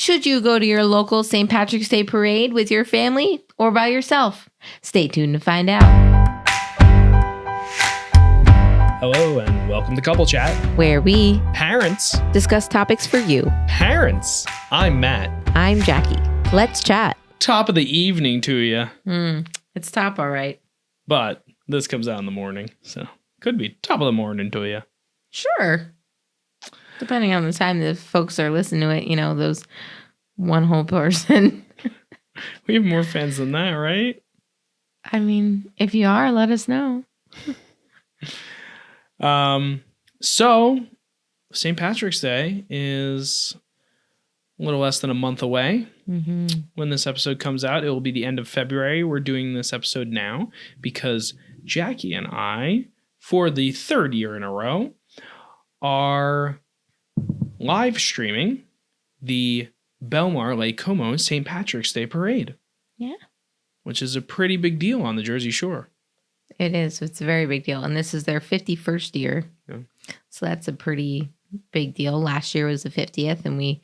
Should you go to your local St. Patrick's Day parade with your family or by yourself? Stay tuned to find out. Hello and welcome to Couple Chat. Where we Parents. discuss topics for you. Parents. I'm Matt. I'm Jackie. Let's chat. Top of the evening to you. It's top, all right. But this comes out in the morning, so could be top of the morning to you. Sure. Depending on the time that folks are listening to it, you know, those one whole person. We have more fans than that, right? I mean, if you are, let us know. So St. Patrick's Day is a little less than a month away. When this episode comes out, it will be the end of February. We're doing this episode now because Jackie and I, for the third year in a row, are live streaming the Belmar Lake Como St. Patrick's Day Parade. Yeah. Which is a pretty big deal on the Jersey Shore. It is. It's a very big deal. And this is their 51st year. Yeah. So that's a pretty big deal. Last year was the 50th and we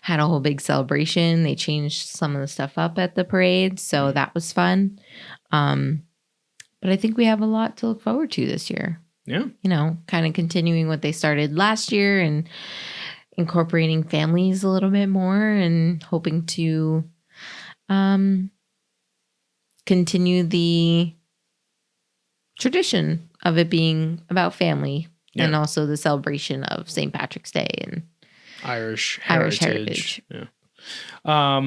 had a whole big celebration. They changed some of the stuff up at the parade. So that was fun. But I think we have a lot to look forward to this year. Yeah. You know, kind of continuing what they started last year and incorporating families a little bit more and hoping to continue the tradition of it being about family and also the celebration of St. Patrick's Day and Irish heritage. Yeah.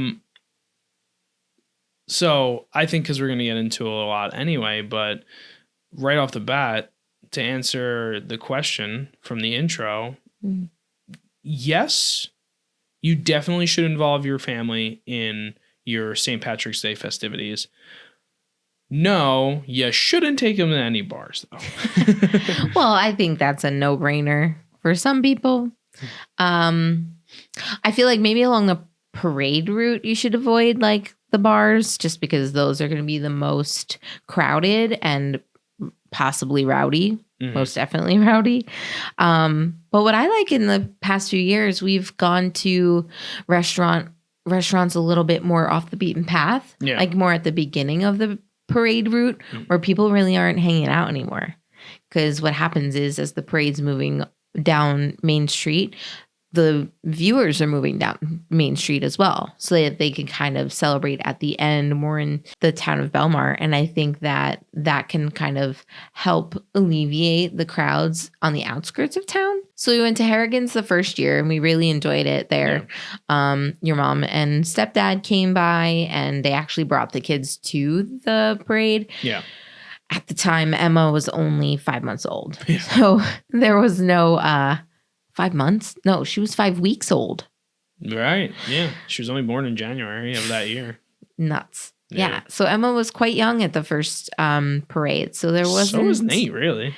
So I think because we're going to get into it a lot anyway, but right off the bat, to answer the question from the intro, yes, you definitely should involve your family in your St. Patrick's Day festivities. No, you shouldn't take them to any bars, though. Well, I think that's a no-brainer for some people. I feel like maybe along the parade route, you should avoid like the bars just because those are going to be the most crowded and possibly rowdy. Most definitely rowdy. But what I like in the past few years, we've gone to restaurants a little bit more off the beaten path, like more at the beginning of the parade route where people really aren't hanging out anymore. Because what happens is as the parade's moving down Main Street, the viewers are moving down Main Street as well so that they can kind of celebrate at the end more in the town of Belmar. And I think that that can kind of help alleviate the crowds on the outskirts of town. So we went to Harrigan's the first year and we really enjoyed it there. Your mom and stepdad came by and they actually brought the kids to the parade. Yeah. At the time, Emma was only 5 months old. Yeah. So there was no 5 months? No, she was 5 weeks old. Right. Yeah. She was only born in January of that year. Nuts. Yeah. So Emma was quite young at the first parade. So there wasn't. So was Nate, really.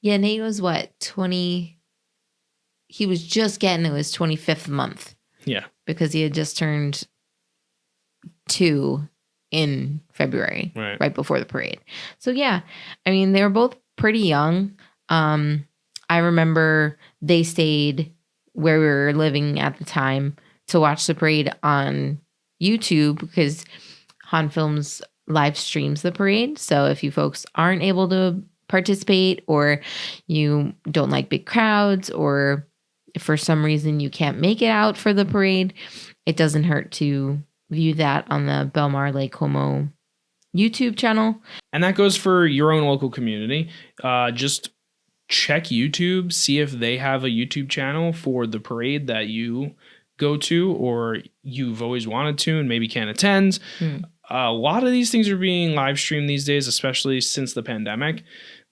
Yeah. Nate was what? 20. He was just getting to his 25th month. Yeah. Because he had just turned 2 in February. Right before the parade. So yeah. I mean, they were both pretty young. I remember they stayed where we were living at the time to watch the parade on YouTube because Hahn Films live streams the parade. So if you folks aren't able to participate or you don't like big crowds or if for some reason you can't make it out for the parade, it doesn't hurt to view that on the Belmar Lake Como YouTube channel. And that goes for your own local community. Just check YouTube, see if they have a YouTube channel for the parade that you go to or you've always wanted to and maybe can't attend. A lot of these things are being live streamed these days, especially since the pandemic.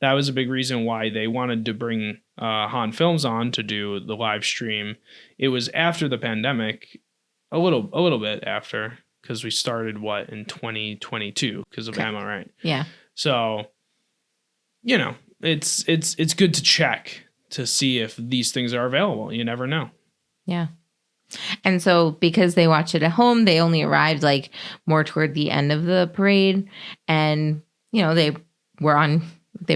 That was a big reason why they wanted to bring Hahn Films on to do the live stream. It was after the pandemic, a little bit after, because we started in 2022 because of Emma, right? Yeah. So, you know, it's good to check to see if these things are available. You never know. Yeah. And so because they watch it at home, they only arrived like more toward the end of the parade. And, you know, they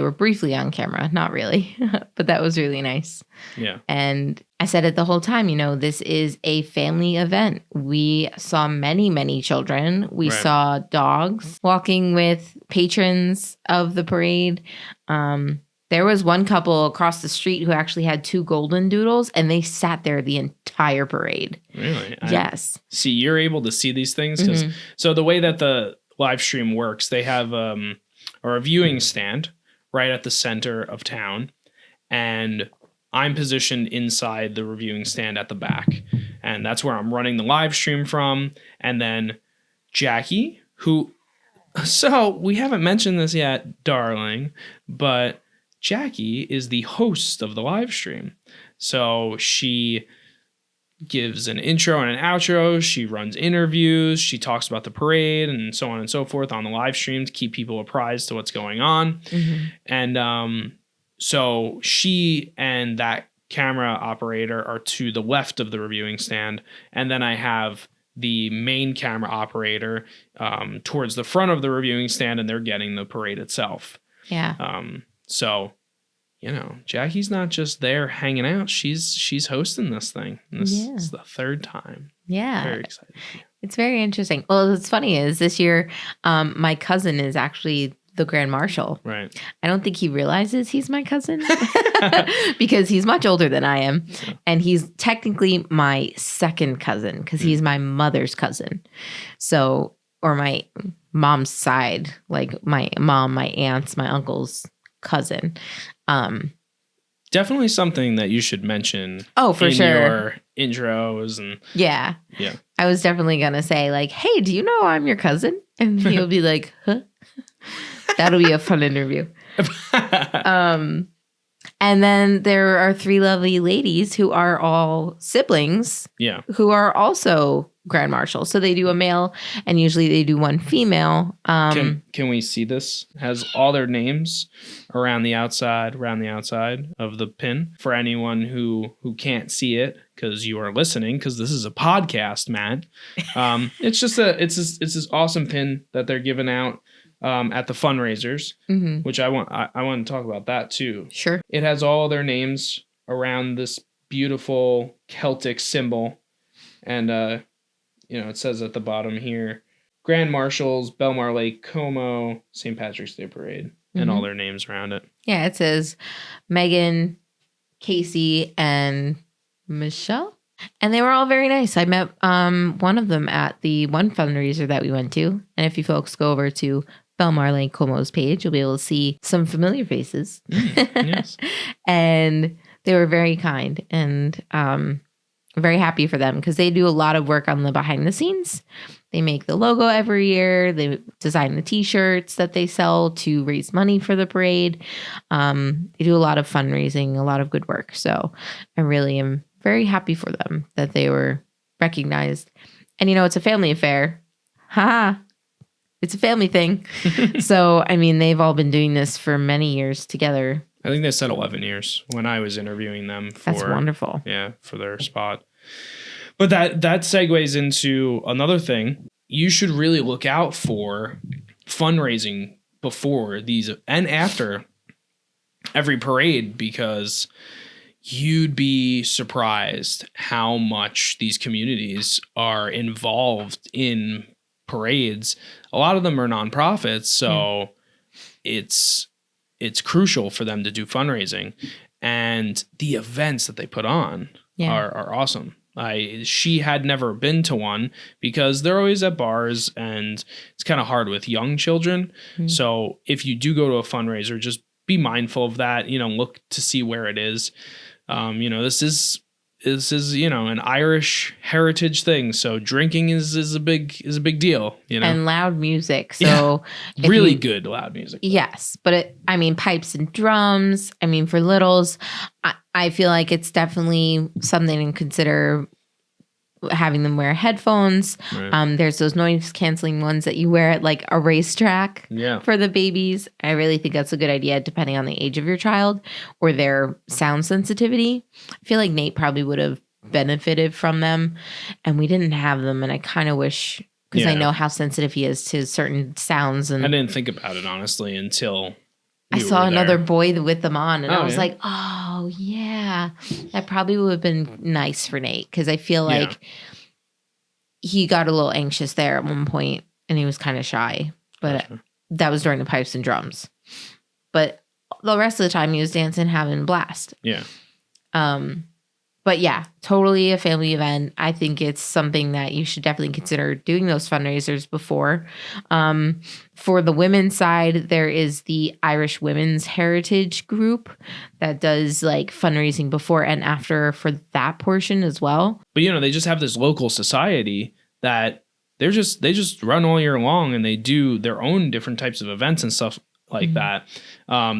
were briefly on camera. Not really, but that was really nice. Yeah. And I said it the whole time, this is a family event. We saw many, many children. We Right. saw dogs walking with patrons of the parade. There was one couple across the street who actually had 2 golden doodles, and they sat there the entire parade. Really? Yes. See, you're able to see these things because so the way that the live stream works, they have a viewing stand right at the center of town, and I'm positioned inside the reviewing stand at the back, and that's where I'm running the live stream from. And then Jackie, so we haven't mentioned this yet, darling, but Jackie is the host of the live stream. So she gives an intro and an outro. She runs interviews. She talks about the parade and so on and so forth on the live stream to keep people apprised to what's going on. And so she and that camera operator are to the left of the reviewing stand. And then I have the main camera operator towards the front of the reviewing stand, and they're getting the parade itself. Yeah. So, Jackie's not just there hanging out. She's hosting this thing. And this is the 3rd time. Yeah. Very excited. It's very interesting. Well, what's funny is this year, my cousin is actually the Grand Marshal. Right. I don't think he realizes he's my cousin because he's much older than I am. Yeah. And he's technically my second cousin because he's my mother's cousin. So, or my mom's side, like my mom, my aunts, my uncle's cousin. Definitely something that you should mention. Oh, for in sure. Your intros and yeah. Yeah. I was definitely gonna say like, "Hey, do you know I'm your cousin?" And he'll be like, "Huh." That'll be a fun interview. And then there are 3 lovely ladies who are all siblings. Yeah. Who are also Grand Marshals. So they do a male, and usually they do 1 female. Can we see this? It has all their names around the outside of the pin for anyone who can't see it because you are listening, because this is a podcast, Matt. It's just this awesome pin that they're giving out at the fundraisers, which I want to talk about that too. Sure. It has all their names around this beautiful Celtic symbol, and it says at the bottom here, Grand Marshals, Belmar Lake, Como, St. Patrick's Day Parade, and all their names around it. Yeah, it says Megan, Casey, and Michelle. And they were all very nice. I met one of them at the one fundraiser that we went to. And if you folks go over to Belmar Lake Como's page, you'll be able to see some familiar faces. Yes. And they were very kind, and very happy for them because they do a lot of work on the behind the scenes. They make the logo every year. They design the t-shirts that they sell to raise money for the parade. They do a lot of fundraising, a lot of good work. So I really am very happy for them that they were recognized. And, it's a family affair. Ha! It's a family thing. So, they've all been doing this for many years together. I think they said 11 years when I was interviewing them for. That's wonderful. Yeah, for their spot. But that segues into another thing. You should really look out for fundraising before these and after every parade, because you'd be surprised how much these communities are involved in parades. A lot of them are nonprofits, so it's crucial for them to do fundraising, and the events that they put on are awesome. She had never been to one because they're always at bars, and it's kind of hard with young children. So if you do go to a fundraiser, just be mindful of that. Look to see where it is. This is an Irish heritage thing, so drinking is a big deal, and loud music. So really good loud music. Yes, but pipes and drums. For littles, I feel like it's definitely something to consider. Having them wear headphones. Right. There's those noise canceling ones that you wear at like a racetrack for the babies. I really think that's a good idea depending on the age of your child or their sound sensitivity. I feel like Nate probably would have benefited from them, and we didn't have them, and I kind of wish, because I know how sensitive he is to certain sounds. And I didn't think about it honestly until I who saw were another there. boy with them on, and Oh, I was yeah? like, oh, yeah. That probably would have been nice for Nate, because I feel Yeah. like he got a little anxious there at one point, and he was kind of shy. But Gotcha. that was during the pipes and drums. But the rest of the time, he was dancing, having a blast. Yeah. But yeah, totally a family event. I think it's something that you should definitely consider doing those fundraisers before. For the women's side, there is the Irish Women's Heritage Group that does like fundraising before and after for that portion as well. But they just have this local society that they just run all year long, and they do their own different types of events and stuff like that.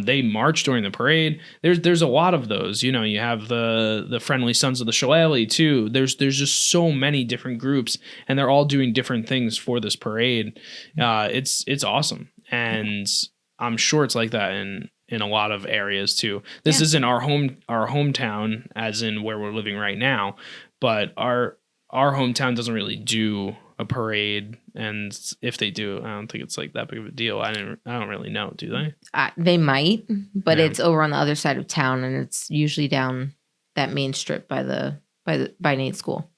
They march during the parade. There's a lot of those. You have the Friendly Sons of the Shillelagh too. There's just so many different groups, and they're all doing different things for this parade. It's awesome, and I'm sure it's like that in a lot of areas too. This isn't our hometown, as in where we're living right now, but our hometown doesn't really do a parade, and if they do, I don't think it's like that big of a deal. I don't really know, do they? They might, but Yeah. it's over on the other side of town, and it's usually down that main strip by Nate's school.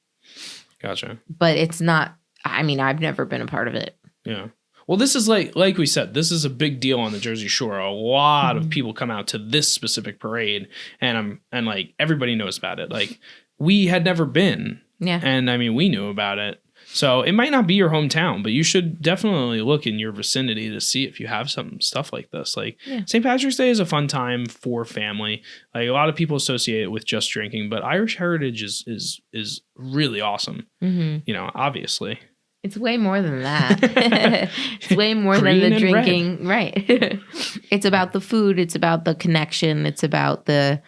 Gotcha. But it's not. I mean, I've never been a part of it. Yeah. Well, this is like we said, this is a big deal on the Jersey Shore. A lot of people come out to this specific parade, and like everybody knows about it. Like, we had never been. Yeah. And I mean, we knew about it. So it might not be your hometown, but you should definitely look in your vicinity to see if you have some stuff like this. Like, St. Patrick's Day is a fun time for family. Like, a lot of people associate it with just drinking, but Irish heritage is really awesome. Obviously. It's way more than that. It's way more than the drinking. Right. It's about the food. It's about the connection. It's about the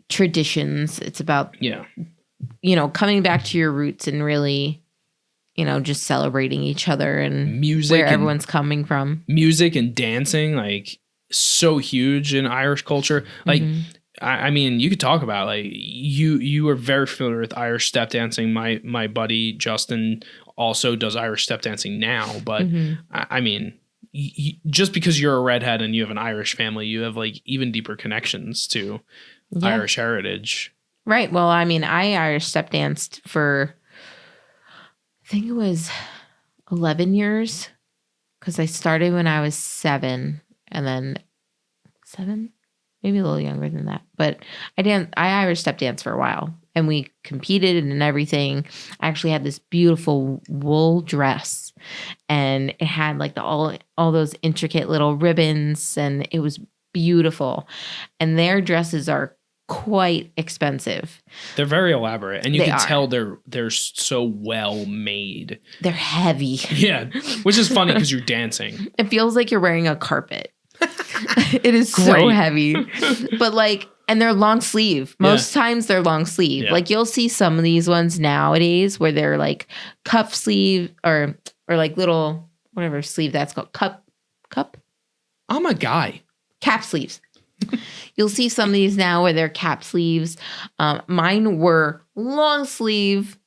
traditions. It's about coming back to your roots and really, just celebrating each other and music, where everyone's coming from. Music and dancing, like, so huge in Irish culture. Like, I mean, you could talk about, like, you are very familiar with Irish step dancing. My buddy Justin also does Irish step dancing now, but I mean, just because you're a redhead and you have an Irish family, you have like even deeper connections to Irish heritage. Right. Well, I mean, I Irish step danced for, I think it was 11 years, because I started when I was 7, and then 7, maybe a little younger than that. But I Irish step danced for a while, and we competed and everything. I actually had this beautiful wool dress, and it had like all those intricate little ribbons, and it was beautiful. And their dresses are quite expensive. They're very elaborate, and you can tell they're so well made. They're heavy. Yeah, which is funny because you're dancing. It feels like you're wearing a carpet. It is so heavy. But like, and they're long sleeve. Most times they're long sleeve. Like, you'll see some of these ones nowadays where they're like cuff sleeve or like little whatever sleeve that's called. Cup. I'm a guy. Cap sleeves. You'll see some of these now where they're cap sleeves. Mine were long sleeve,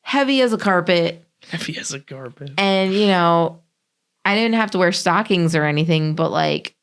heavy as a carpet. Heavy as a carpet. And, I didn't have to wear stockings or anything, but like,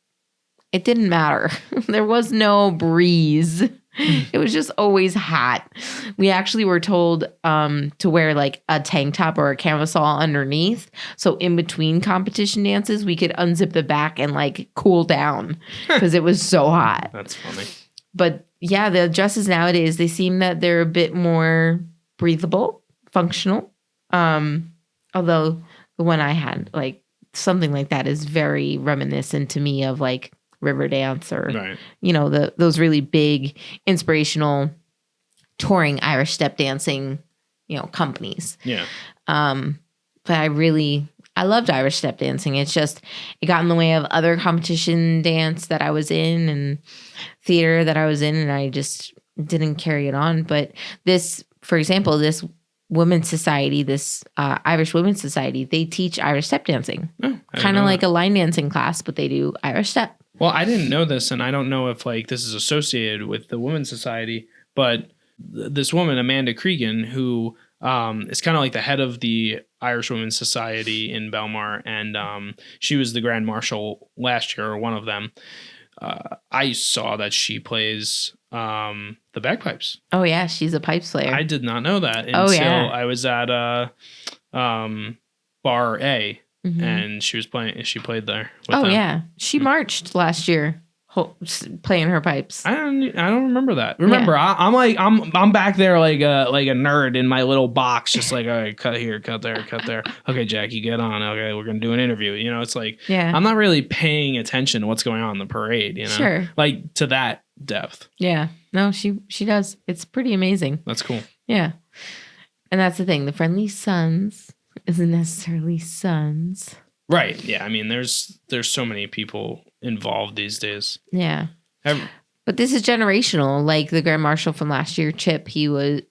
it didn't matter. There was no breeze. It was just always hot. We actually were told to wear like a tank top or a camisole underneath. So in between competition dances, we could unzip the back and like cool down because it was so hot. That's funny. But yeah, the dresses nowadays, they seem that they're a bit more breathable, functional. Although the one I had, like something like that, is very reminiscent to me of like Riverdance or, those really big inspirational touring Irish step dancing, companies. Yeah. But I loved Irish step dancing. It's just, it got in the way of other competition dance that I was in and theater that I was in, and I just didn't carry it on. But this, for example, this women's society, this Irish Women's Society, they teach Irish step dancing. Oh, kind of like a line dancing class, but they do Irish step. Well, I didn't know this, and I don't know if like this is associated with the Women's Society, but this woman, Amanda Cregan, who is kind of like the head of the Irish Women's Society in Belmar, and she was the Grand Marshal last year, or one of them. I saw that she plays the bagpipes. Oh yeah, she's a pipe player. I did not know that until I was at Bar A, and she was playing. She played there. With them. Yeah, she marched last year, playing her pipes. I don't remember that. Remember, I'm back there like a nerd in my little box, just like, all right, cut here, cut there, cut there. Okay, Jackie, get on. Okay, we're gonna do an interview. You know, it's like I'm not really paying attention to what's going on in the parade. You know, sure, like to that depth. Yeah, no, she does. It's pretty amazing. That's cool. Yeah, and that's the thing. The Friendly Sons isn't necessarily sons. Right. Yeah. I mean, there's so many people involved these days. Yeah. But this is generational. Like the Grand Marshal from last year, Chip, he was,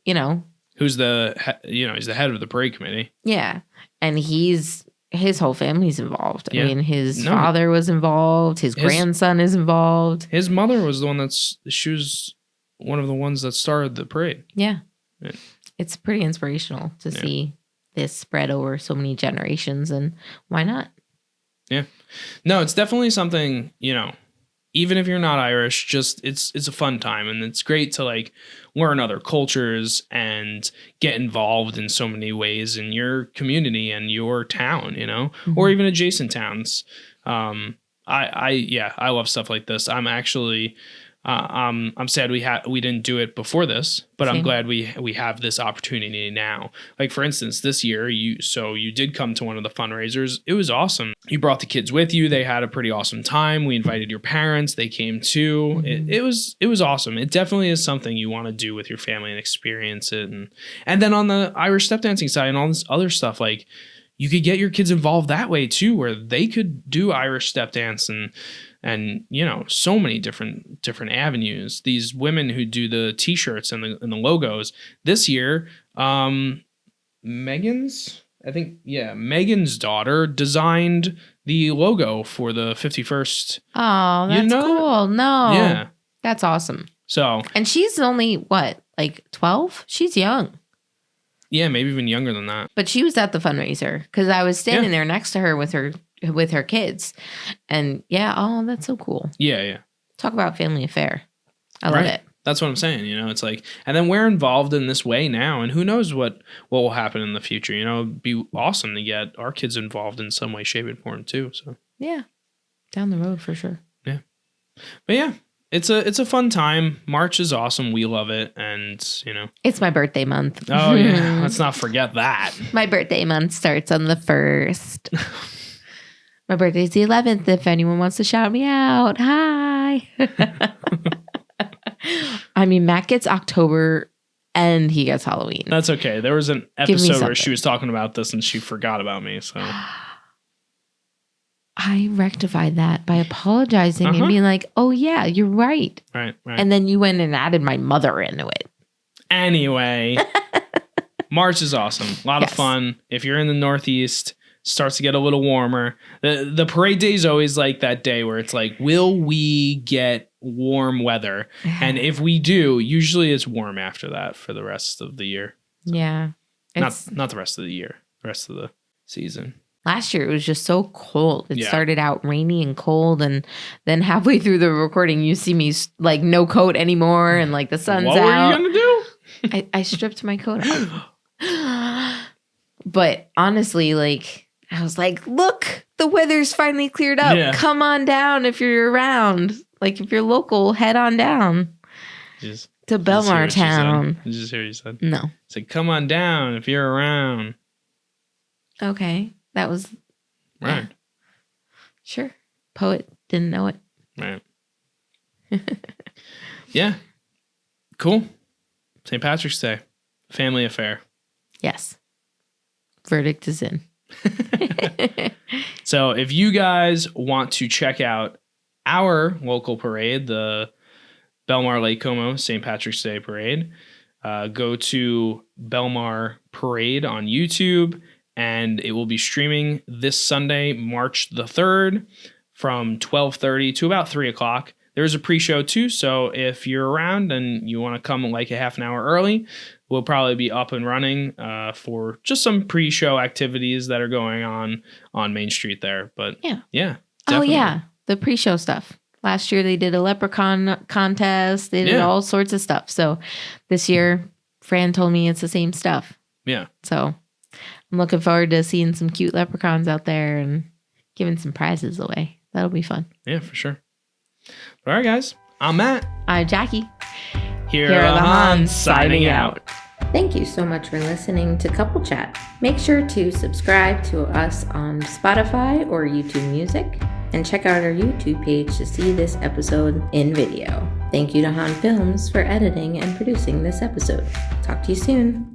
who's the, he's the head of the parade committee. Yeah. And his whole family's involved. I mean, his father was involved. His grandson is involved. His mother was the one she was one of the ones that started the parade. Yeah. It's pretty inspirational to see this spread over so many generations, and why not? Yeah. No, it's definitely something, even if you're not Irish, just it's a fun time, and it's great to like learn other cultures and get involved in so many ways in your community and your town, or even adjacent towns. I love stuff like this. I'm actually I'm sad we didn't do it before this, but Same. I'm glad we have this opportunity now. Like for instance, this year you did come to one of the fundraisers. It was awesome. You brought the kids with you. They had a pretty awesome time. We invited your parents. They came too. Mm-hmm. It was awesome. It definitely is something you want to do with your family and experience it. And then on the Irish step dancing side and all this other stuff, like you could get your kids involved that way too, where they could do Irish step dance and so many different avenues. These women who do the t-shirts and the logos this year, Megan's daughter designed the logo for the 51st. Oh, that's cool. No. Yeah. That's awesome. So, and she's only what, like 12? She's young. Yeah, maybe even younger than that. But she was at the fundraiser because I was standing there next to her with her kids. And that's so cool. Yeah. Talk about family affair. I love it. That's what I'm saying. It's like, and then we're involved in this way now, and who knows what will happen in the future. It'd be awesome to get our kids involved in some way, shape, and form too. So yeah, down the road for sure. Yeah, but yeah, it's a fun time. March is awesome. We love it, and it's my birthday month. Oh yeah, let's not forget that. My birthday month starts on the 1st. My birthday's the 11th. If anyone wants to shout me out, hi. I mean, Matt gets October and he gets Halloween. That's okay. There was an episode where she was talking about this and she forgot about me. So I rectified that by apologizing and being like, oh yeah, you're right. Right. And then you went and added my mother into it. Anyway, March is awesome. A lot of fun. If you're in the Northeast, starts to get a little warmer. The parade day is always like that day where it's like, will we get warm weather? And if we do, usually it's warm after that for the rest of the year. Yeah. Not the rest of the year, the rest of the season. Last year, it was just so cold. It started out rainy and cold. And then halfway through the recording, you see me like no coat anymore. And like the sun's out. What were you going to do? I stripped my coat off. But honestly, like, I was like, look, the weather's finally cleared up. Yeah. Come on down if you're around. Like, if you're local, head on down to Belmar town. Did you just hear what you said? No. It's like, come on down if you're around. Okay. That was... Right. Yeah. Sure. Poet didn't know it. Right. Yeah. Cool. St. Patrick's Day. Family affair. Yes. Verdict is in. So if you guys want to check out our local parade, the Belmar Lake Como St. Patrick's Day Parade, go to Belmar Parade on YouTube, and it will be streaming this Sunday, March the 3rd from 12:30 to about 3 o'clock. There's a pre-show too, so if you're around and you want to come like a half an hour early, will probably be up and running for just some pre-show activities that are going on Main Street there. But yeah, definitely. Oh yeah, the pre-show stuff. Last year they did a leprechaun contest. They did all sorts of stuff. So this year, Fran told me it's the same stuff. Yeah. So I'm looking forward to seeing some cute leprechauns out there and giving some prizes away. That'll be fun. Yeah, for sure. All right, guys. I'm Matt. I'm Jackie. Here are the Hahns signing out. Thank you so much for listening to Couple Chat. Make sure to subscribe to us on Spotify or YouTube Music and check out our YouTube page to see this episode in video. Thank you to Hahn Films for editing and producing this episode. Talk to you soon.